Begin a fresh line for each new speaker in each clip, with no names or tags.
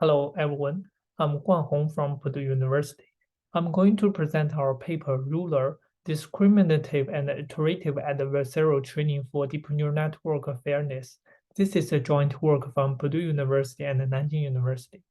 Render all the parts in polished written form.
Hello, everyone. I'm Guanhong from Purdue University. I'm going to present our paper, Ruler, Discriminative and Iterative Adversarial Training for Deep Neural Network Fairness. This is a joint work from Purdue University and Nanjing University.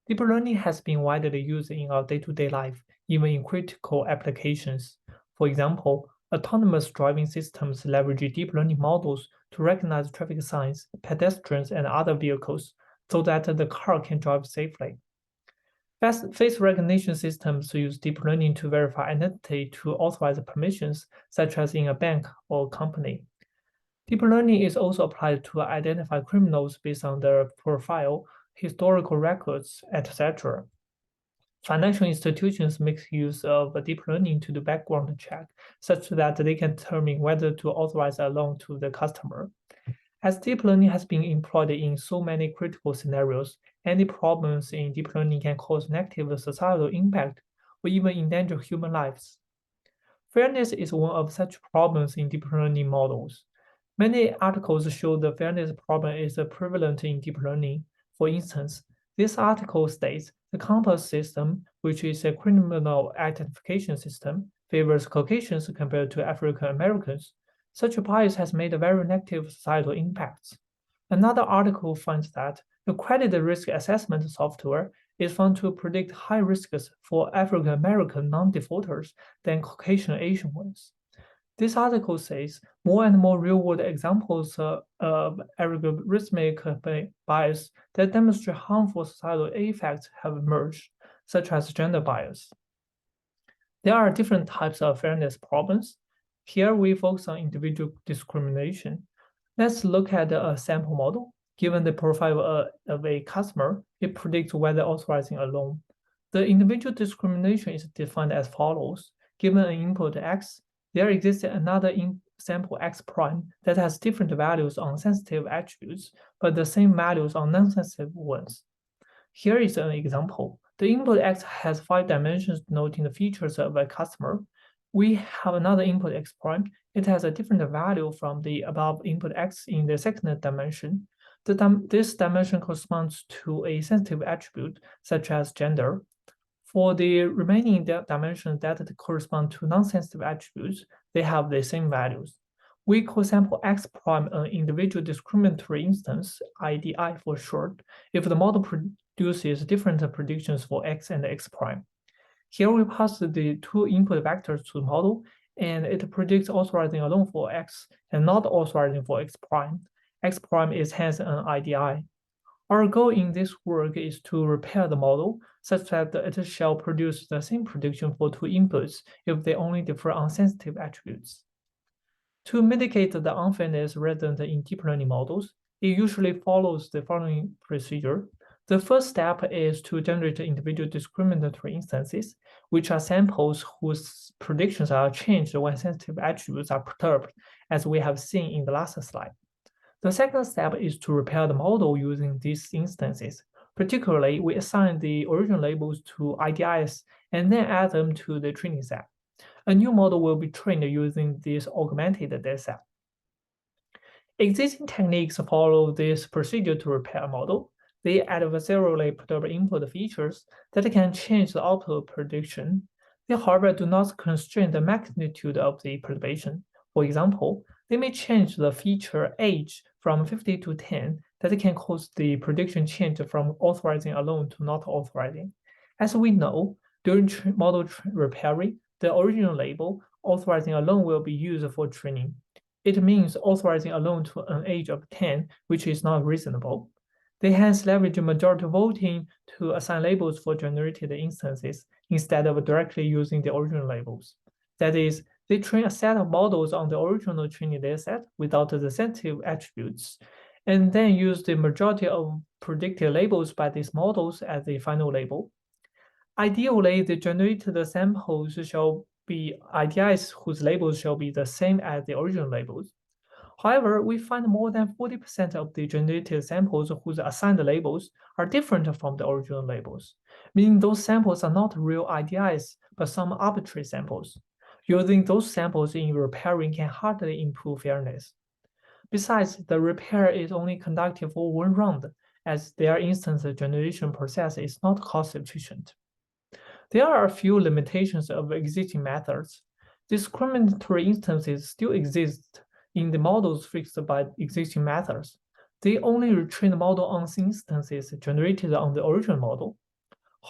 Deep learning has been widely used in our day-to-day life, even in critical applications. For example, autonomous driving systems leverage deep learning models to recognize traffic signs, pedestrians, and other vehicles so that the car can drive safely. Face recognition systems use deep learning to verify identity to authorize permissions, such as in a bank or company. Deep learning is also applied to identify criminals based on their profile, historical records, etc. Financial institutions make use of deep learning to do background check, such that they can determine whether to authorize a loan to the customer. As deep learning has been employed in so many critical scenarios, any problems in deep learning can cause negative societal impact or even endanger human lives. Fairness is one of such problems in deep learning models. Many articles show the fairness problem is prevalent in deep learning. For instance, this article states the COMPASS system, which is a criminal identification system, favors Caucasians compared to African Americans. Such a bias has made very negative societal impacts. Another article finds that the credit risk assessment software is found to predict high risks for African American non-defaulters than Caucasian Asian ones. This article says more and more real-world examples of algorithmic bias that demonstrate harmful societal effects have emerged, such as gender bias. There are different types of fairness problems. Here we focus on individual discrimination. Let's look at a sample model. Given the profile of a customer, it predicts whether authorizing a loan. The individual discrimination is defined as follows. Given an input X, there exists another sample X prime that has different values on sensitive attributes, but the same values on non-sensitive ones. Here is an example. The input X has 5 dimensions denoting the features of a customer. We have another input X prime. It has a different value from the above input X in the second dimension. This dimension corresponds to a sensitive attribute, such as gender. For the remaining dimensions that correspond to non-sensitive attributes, they have the same values. We call sample X prime an individual discriminatory instance, IDI for short, if the model produces different predictions for X and X prime. Here we pass the 2 input vectors to the model, and it predicts authorizing a loan for X and not authorizing for X prime. X prime is hence an IDI. Our goal in this work is to repair the model such that it shall produce the same prediction for 2 inputs if they only differ on sensitive attributes. To mitigate the unfairness resident in deep learning models, it usually follows the following procedure. The first step is to generate individual discriminatory instances, which are samples whose predictions are changed when sensitive attributes are perturbed, as we have seen in the last slide. The second step is to repair the model using these instances. Particularly, we assign the original labels to IDIs and then add them to the training set. A new model will be trained using this augmented dataset. Existing techniques follow this procedure to repair a model. They adversarially perturb input features that can change the output prediction. They, however, do not constrain the magnitude of the perturbation. For example, they may change the feature age from 50 to 10 that can cause the prediction change from authorizing a loan to not authorizing. As we know, during model repairing, the original label authorizing a loan will be used for training. It means authorizing a loan to an age of 10, which is not reasonable. They hence leverage majority voting to assign labels for generated instances instead of directly using the original labels. That is, they train a set of models on the original training dataset without the sensitive attributes, and then use the majority of predicted labels by these models as the final label. Ideally, the generated samples shall be IDIs whose labels shall be the same as the original labels. However, we find more than 40% of the generated samples whose assigned labels are different from the original labels, meaning those samples are not real IDIs, but some arbitrary samples. Using those samples in repairing can hardly improve fairness. Besides, the repair is only conducted for 1 round, as their instance generation process is not cost efficient. There are a few limitations of existing methods. Discriminatory instances still exist in the models fixed by existing methods. They only retrain the model on instances generated on the original model.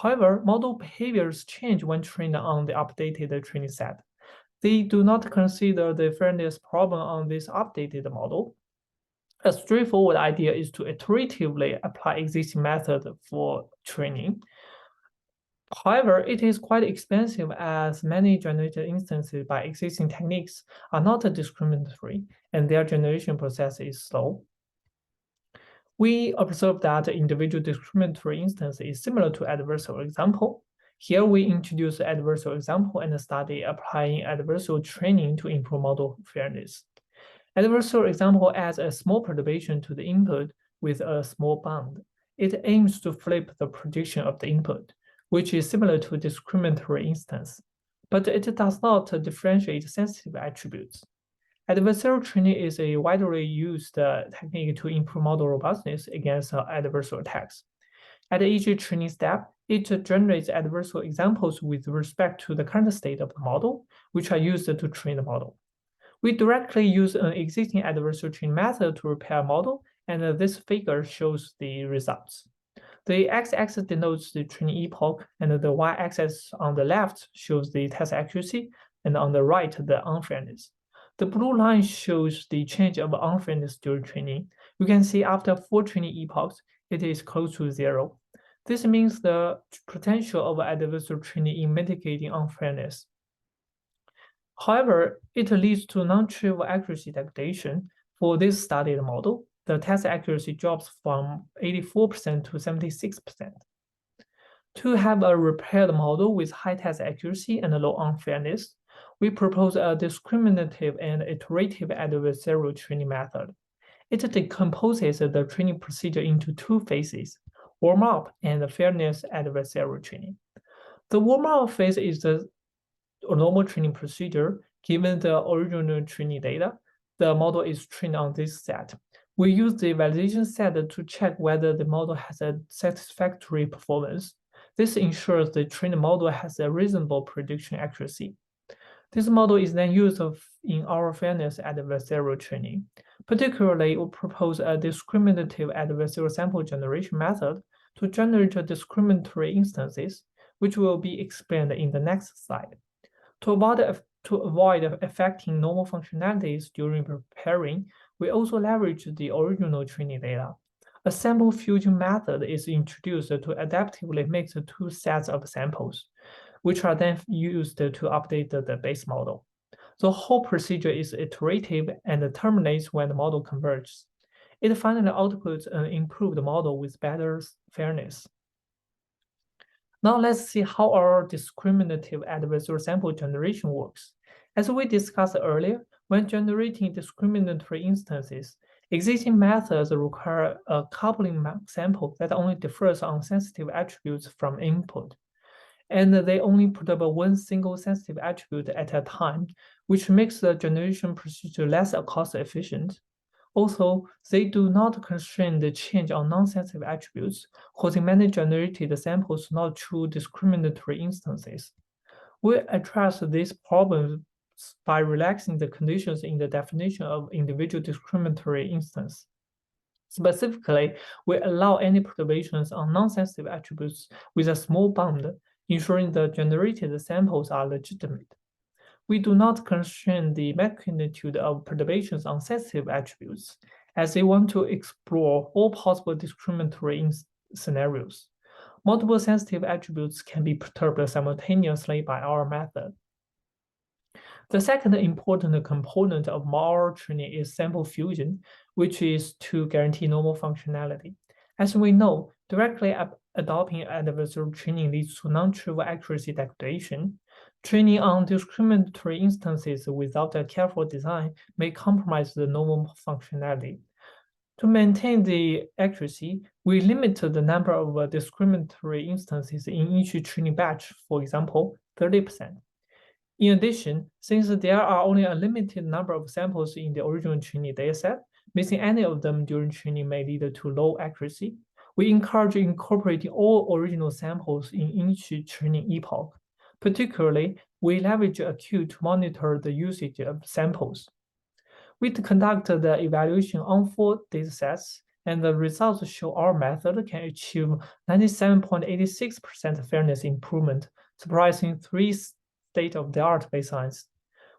However, model behaviors change when trained on the updated training set. They do not consider the fairness problem on this updated model. A straightforward idea is to iteratively apply existing method for training. However, it is quite expensive as many generated instances by existing techniques are not discriminatory and their generation process is slow. We observe that the individual discriminatory instance is similar to adversarial example. Here we introduce adversarial example and study applying adversarial training to improve model fairness. Adversarial example adds a small perturbation to the input with a small bound. It aims to flip the prediction of the input, which is similar to a discriminatory instance, but it does not differentiate sensitive attributes. Adversarial training is a widely used technique to improve model robustness against adversarial attacks. At each training step, it generates adversarial examples with respect to the current state of the model, which are used to train the model. We directly use an existing adversarial training method to repair a model, and this figure shows the results. The x-axis denotes the training epoch, and the y-axis on the left shows the test accuracy, and on the right, the unfairness. The blue line shows the change of unfairness during training. You can see after 4 training epochs, it is close to 0. This means the potential of adversarial training in mitigating unfairness. However, it leads to non-trivial accuracy degradation. For this studied model, the test accuracy drops from 84% to 76%. To have a repaired model with high test accuracy and low unfairness, we propose a discriminative and iterative adversarial training method. It decomposes the training procedure into 2 phases, warm-up and fairness adversarial training. The warm-up phase is the normal training procedure. Given the original training data, the model is trained on this set. We use the validation set to check whether the model has a satisfactory performance. This ensures the trained model has a reasonable prediction accuracy. This model is then used in our fairness adversarial training. Particularly, we propose a discriminative adversarial sample generation method to generate discriminatory instances, which will be explained in the next slide. To avoid affecting normal functionalities during preparing, we also leverage the original training data. A sample fusion method is introduced to adaptively mix 2 sets of samples, which are then used to update the base model. The whole procedure is iterative and terminates when the model converges. It finally outputs an improved model with better fairness. Now let's see how our discriminative adversarial sample generation works. As we discussed earlier, when generating discriminatory instances, existing methods require a coupling sample that only differs on sensitive attributes from input, and they only perturb 1 single sensitive attribute at a time, which makes the generation procedure less cost efficient. Also, they do not constrain the change on non-sensitive attributes, causing many generated samples not true discriminatory instances. We address these problems by relaxing the conditions in the definition of individual discriminatory instance. Specifically, we allow any perturbations on non-sensitive attributes with a small bound, ensuring the generated samples are legitimate. We do not constrain the magnitude of perturbations on sensitive attributes, as they want to explore all possible discriminatory scenarios. Multiple sensitive attributes can be perturbed simultaneously by our method. The second important component of our training is sample fusion, which is to guarantee normal functionality. As we know, directly adopting adversarial training leads to non-trivial accuracy degradation. Training on discriminatory instances without a careful design may compromise the normal functionality. To maintain the accuracy, we limit the number of discriminatory instances in each training batch, for example, 30%. In addition, since there are only a limited number of samples in the original training dataset, missing any of them during training may lead to low accuracy. We encourage incorporating all original samples in each training epoch. Particularly, we leverage a queue to monitor the usage of samples. We conduct the evaluation on 4 datasets, and the results show our method can achieve 97.86% fairness improvement, surpassing 3 state-of-the-art baselines.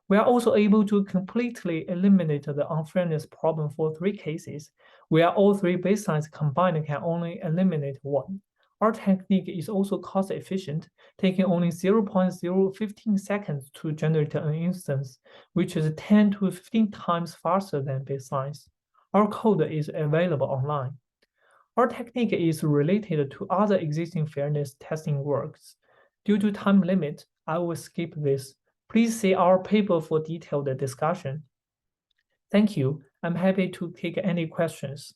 We are also able to completely eliminate the unfairness problem for 3 cases, where all 3 baselines combined can only eliminate 1. Our technique is also cost efficient, taking only 0.015 seconds to generate an instance, which is 10 to 15 times faster than baselines. Our code is available online. Our technique is related to other existing fairness testing works. Due to time limit, I will skip this. Please see our paper for detailed discussion. Thank you. I'm happy to take any questions.